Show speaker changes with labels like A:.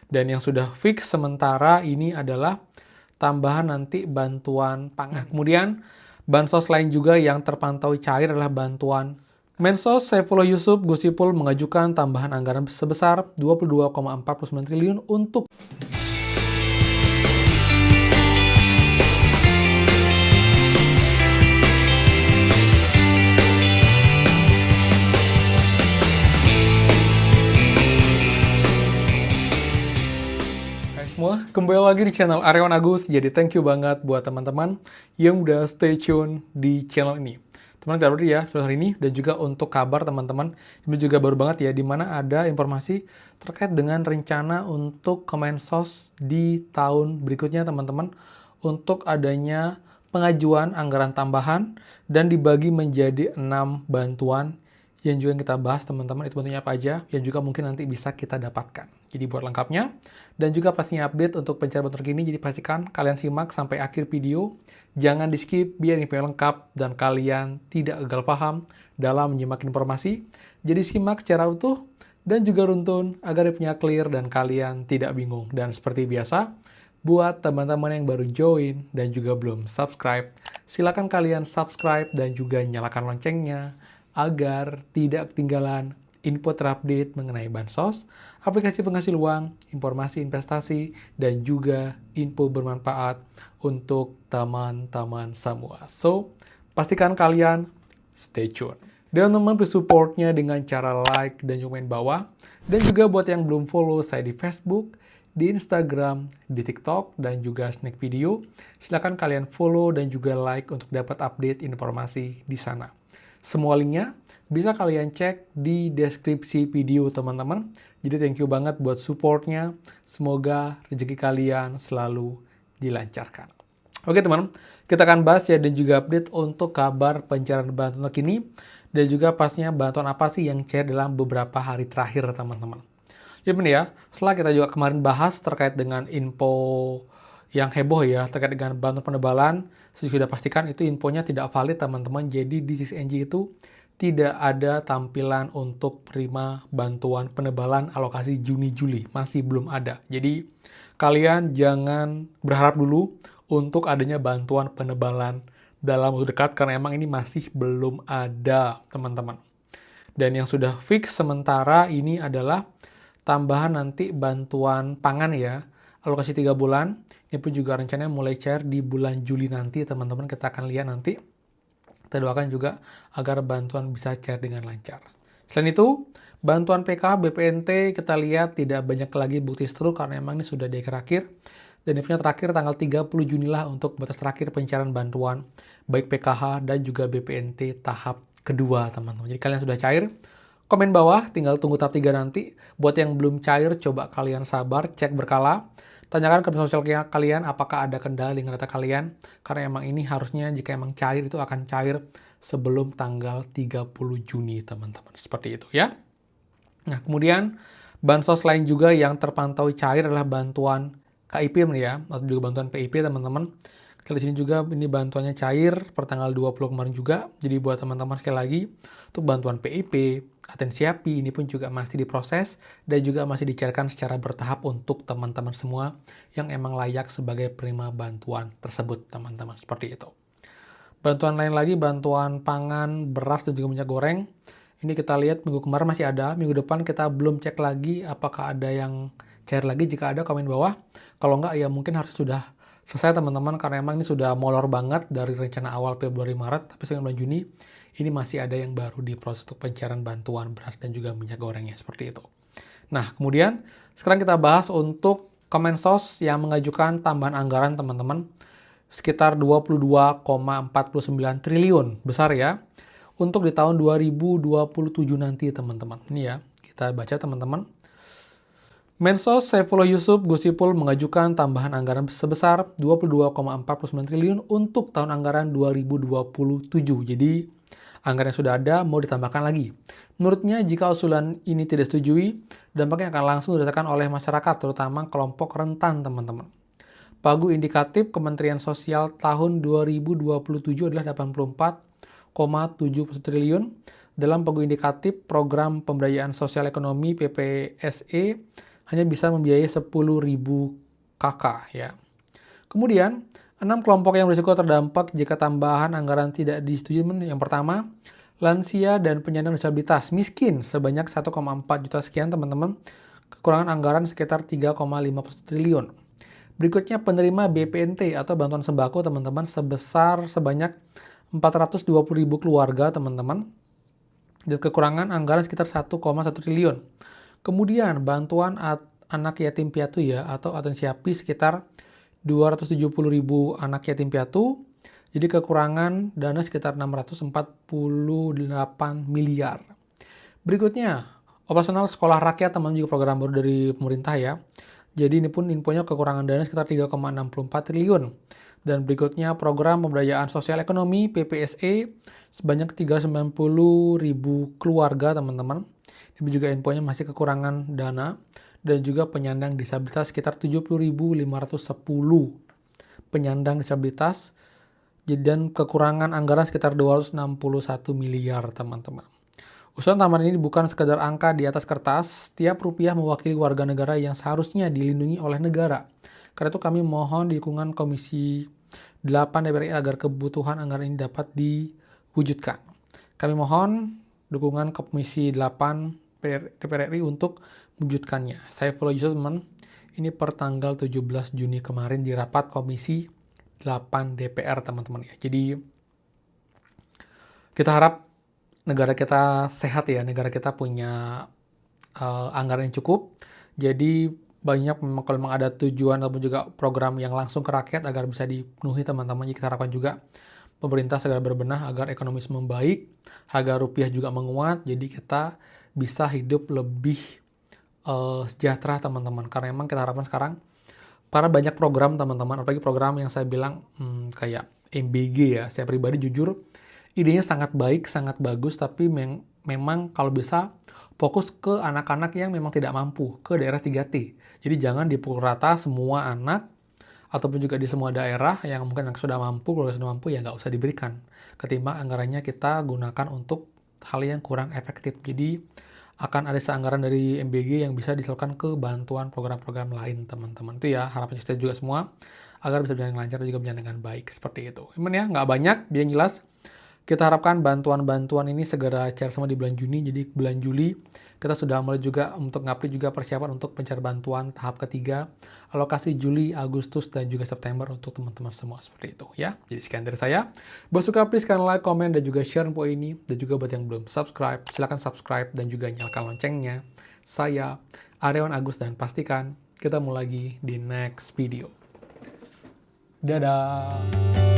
A: Dan yang sudah fix sementara ini adalah tambahan nanti bantuan pangan. Nah, kemudian bansos lain juga yang terpantau cair adalah bantuan Mensos Saifullah Yusuf Gus Ipul mengajukan tambahan anggaran sebesar 22,49 triliun untuk semua, kembali lagi di channel Aryawan Agus. Jadi thank you banget buat teman-teman yang udah stay tune di channel ini. Teman-teman tidak berarti ya video hari ini, dan juga untuk kabar teman-teman, ini juga baru banget ya, di mana ada informasi terkait dengan rencana untuk Kemensos di tahun berikutnya teman-teman, untuk adanya pengajuan anggaran tambahan dan dibagi menjadi 6 bantuan yang juga kita bahas teman-teman, itu bentuknya apa aja, yang juga mungkin nanti bisa kita dapatkan. Jadi buat lengkapnya, dan juga pastinya update untuk pencarian terkini, jadi pastikan kalian simak sampai akhir video, jangan di skip biar info lengkap dan kalian tidak gagal paham dalam menyimak informasi. Jadi simak secara utuh dan juga runtun agar infonya clear dan kalian tidak bingung. Dan seperti biasa, buat teman-teman yang baru join dan juga belum subscribe, silakan kalian subscribe dan juga nyalakan loncengnya agar tidak ketinggalan info terupdate mengenai bansos, aplikasi penghasil uang, informasi investasi, dan juga info bermanfaat untuk teman-teman semua. So, pastikan kalian stay tune. Dan teman-teman supportnya dengan cara like dan komen bawah. Dan juga buat yang belum follow saya di Facebook, di Instagram, di TikTok, dan juga Snack Video, silakan kalian follow dan juga like untuk dapat update informasi di sana. Semua linknya bisa kalian cek di deskripsi video teman-teman. Jadi thank you banget buat supportnya. Semoga rezeki kalian selalu dilancarkan. Oke teman, kita akan bahas ya dan juga update untuk kabar pencairan bantuan terkini. Dan juga pastinya bantuan apa sih yang cair dalam beberapa hari terakhir teman-teman. Ya benar ya, setelah kita juga kemarin bahas terkait dengan info yang heboh ya, terkait dengan bantuan penebalan, saya sudah pastikan itu infonya tidak valid teman-teman. Jadi di 6NG itu tidak ada tampilan untuk prima bantuan penebalan alokasi Juni-Juli. Masih belum ada. Jadi kalian jangan berharap dulu untuk adanya bantuan penebalan dalam waktu dekat, karena emang ini masih belum ada teman-teman. Dan yang sudah fix sementara ini adalah tambahan nanti bantuan pangan ya, alokasi 3 bulan. Ini pun juga rencananya mulai cair di bulan Juli nanti teman-teman, kita akan lihat nanti. Kita doakan juga agar bantuan bisa cair dengan lancar. Selain itu, bantuan PK, BPNT kita lihat tidak banyak lagi bukti seru karena emang ini sudah di akhir-akhir. Dan infonya terakhir tanggal 30 Juni lah untuk batas terakhir pencairan bantuan baik PKH dan juga BPNT tahap kedua teman-teman. Jadi kalian sudah cair, komen bawah, tinggal tunggu tahap 3 nanti. Buat yang belum cair, coba kalian sabar, cek berkala. Tanyakan ke sosial kalian apakah ada kendala dengan data kalian. Karena emang ini harusnya jika emang cair itu akan cair sebelum tanggal 30 Juni teman-teman. Seperti itu ya. Nah kemudian bansos lain juga yang terpantau cair adalah bantuan KIP ya, atau juga bantuan PIP teman-teman. Kita di sini juga ini bantuannya cair per tanggal 20 kemarin juga. Jadi buat teman-teman sekali lagi untuk bantuan PIP, Atensiapi ini pun juga masih diproses dan juga masih dicairkan secara bertahap untuk teman-teman semua yang emang layak sebagai penerima bantuan tersebut teman-teman. Seperti itu. Bantuan lain lagi, bantuan pangan, beras dan juga minyak goreng. Ini kita lihat minggu kemarin masih ada, minggu depan kita belum cek lagi apakah ada yang cair lagi. Jika ada komen bawah, kalau enggak ya mungkin harus sudah selesai teman-teman, karena emang ini sudah molor banget dari rencana awal Februari Maret, tapi sampai bulan Juni ini masih ada yang baru diproses untuk pencairan bantuan beras dan juga minyak gorengnya, seperti itu. Nah kemudian sekarang kita bahas untuk Kemensos yang mengajukan tambahan anggaran teman-teman sekitar 22,49 triliun, besar ya, untuk di tahun 2027 nanti teman-teman. Ini ya, kita baca teman-teman. Mensos Saifullah Yusuf Gus Ipul mengajukan tambahan anggaran sebesar 22,49 triliun untuk tahun anggaran 2027. Jadi anggaran yang sudah ada mau ditambahkan lagi. Menurutnya jika usulan ini tidak setujui, dampaknya akan langsung dirasakan oleh masyarakat, terutama kelompok rentan teman-teman. Pagu indikatif Kementerian Sosial tahun 2027 adalah 84,71 triliun. Dalam pagu indikatif Program Pemberdayaan Sosial Ekonomi PPSE hanya bisa membiayai 10.000 KK ya. Kemudian, 6 kelompok yang berisiko terdampak jika tambahan anggaran tidak disetujui. Yang pertama, lansia dan penyandang disabilitas miskin sebanyak 1,4 juta sekian teman-teman, kekurangan anggaran sekitar 3,5 triliun. Berikutnya penerima BPNT atau bantuan sembako teman-teman sebesar sebanyak 420.000 keluarga teman-teman, dan kekurangan anggaran sekitar 1,1 triliun. Kemudian bantuan anak yatim piatu ya atau atensiapi sekitar 270.000 anak yatim piatu, jadi kekurangan dana sekitar 648 miliar. Berikutnya, operasional sekolah rakyat teman juga program baru dari pemerintah ya. Jadi ini pun infonya kekurangan dana sekitar 3,64 triliun. Dan berikutnya program pemberdayaan sosial ekonomi PPSE sebanyak 390.000 keluarga teman-teman. Ini juga infonya masih kekurangan dana. Dan juga penyandang disabilitas sekitar 70.510 penyandang disabilitas, dan kekurangan anggaran sekitar 261 miliar teman-teman. Usulan tambahan ini bukan sekadar angka di atas kertas, tiap rupiah mewakili warga negara yang seharusnya dilindungi oleh negara. Karena itu kami mohon dukungan Komisi 8 DPR RI agar kebutuhan anggaran ini dapat diwujudkan. Kami mohon dukungan Komisi 8 DPR RI untuk mewujudkannya. Saya follow Yusuf teman. Ini per tanggal 17 Juni kemarin di rapat Komisi 8 DPR teman-teman ya. Jadi kita harap negara kita sehat ya, negara kita punya anggaran yang cukup. Jadi banyak memang kalau memang ada tujuan ataupun juga program yang langsung ke rakyat agar bisa dipenuhi teman-teman. Jadi kita harapkan juga pemerintah segera berbenah agar ekonomi membaik, agar rupiah juga menguat. Jadi kita bisa hidup lebih sejahtera teman-teman. Karena memang kita harapkan sekarang para banyak program teman-teman, apalagi program yang saya bilang kayak MBG ya. Saya pribadi jujur idenya sangat baik, sangat bagus, tapi memang kalau bisa fokus ke anak-anak yang memang tidak mampu, ke daerah 3T. Jadi jangan dipukul rata semua anak, ataupun juga di semua daerah yang mungkin yang sudah mampu, kalau sudah mampu ya nggak usah diberikan. Ketimbang anggarannya kita gunakan untuk hal yang kurang efektif. Jadi akan ada seanggaran dari MBG yang bisa disalurkan ke bantuan program-program lain teman-teman. Itu ya harapan kita juga semua agar bisa berjalan lancar dan juga berjalan dengan baik seperti itu. Cuman ya nggak banyak, dia yang jelas. Kita harapkan bantuan-bantuan ini segera cair semua di bulan Juni. Jadi bulan Juli kita sudah mulai juga untuk ngapri juga persiapan untuk pencarian bantuan tahap ketiga, alokasi Juli, Agustus, dan juga September untuk teman-teman semua seperti itu ya. Jadi sekian dari saya. Buat suka please kalian like, komen, dan juga share info ini. Dan juga buat yang belum subscribe, silahkan subscribe dan juga nyalakan loncengnya. Saya Aryawan Agus dan pastikan kita mulai lagi di next video. Dadah!